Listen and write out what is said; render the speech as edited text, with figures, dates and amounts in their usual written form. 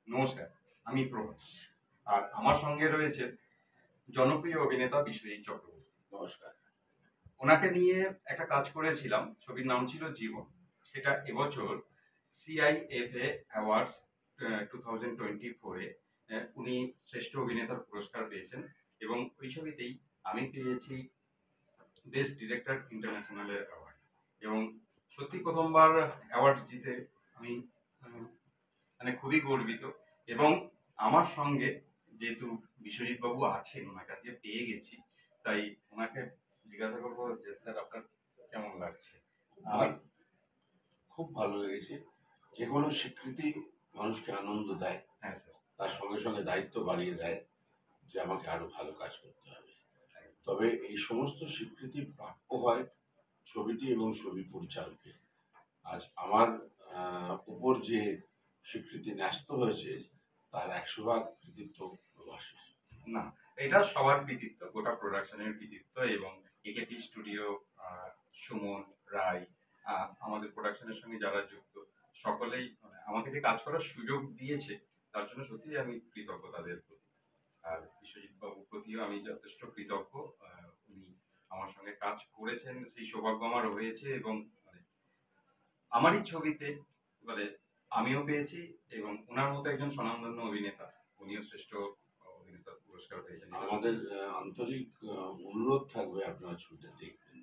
নমস্কার, আমি প্রভাস। আর আমার সঙ্গে রয়েছে জনপ্রিয় অভিনেতা বিশ্বজিৎ চক্রবর্তী। নমস্কার। ওনাকে নিয়ে একটা কাজ করেছিলাম, ছবির নাম ছিল জীবন। সেটা এবছর সিআইএফএ অ্যাওয়ার্ডস 2024-এ উনি শ্রেষ্ঠ অভিনেতার পুরস্কার পেয়েছেন এবং ওই ছবিতেই আমি পেয়েছি বেস্ট ডিরেক্টর ইন্টারন্যাশনালের অ্যাওয়ার্ড। এবং সত্যি প্রথমবার অ্যাওয়ার্ড জিতে আমি মানে খুবই গর্বিত। এবং আমার সঙ্গে যেহেতু বিশ্বজিৎ বাবু আছেন, ওনার কাছে পেয়ে গেছি, তাই ওনাকে জিজ্ঞাসা করবো যে স্যার আপনার কেমন লাগছে। আমি খুব ভালো লেগেছে। যে কোনো স্বীকৃতি মানুষকে আনন্দ দেয়, হ্যাঁ স্যার। তার সঙ্গে সঙ্গে দায়িত্ব বাড়িয়ে দেয় যে আমাকে আরো ভালো কাজ করতে হবে। তবে এই সমস্ত স্বীকৃতি প্রাপ্য হয় ছবিটি এবং ছবি পরিচালকের। আজ আমার উপর যে স্বীকৃতি ন্যস্ত হয়েছে তার 100% কৃতিত্ব প্রবাসী। না, এটা সবার কৃতিত্ব, গোটা প্রোডাকশনের কৃতিত্ব। এবং একেপি স্টুডিও, সুমন রায়, আমাদের প্রোডাকশনের সঙ্গে যারা যুক্ত, সকলেই মানে আমাকে যে কাজ করার সুযোগ দিয়েছে, তার জন্য সত্যিই আমি কৃতজ্ঞ তাদের প্রতি। আর বিশ্বজিৎ বাবুর প্রতিও আমি যথেষ্ট কৃতজ্ঞ। উনি আমার সঙ্গে কাজ করেছেন, সেই সৌভাগ্য আমার হয়েছে। এবং মানে আমারই ছবিতে মানে আমিও পেয়েছি এবং ওনার মতো একজন স্বনামধন্য অভিনেতা, উনিও শ্রেষ্ঠ অভিনেতার পুরস্কার পেয়েছেন। আমাদের আন্তরিক অনুরোধ থাকবে আপনারা ছবিটা দেখবেন।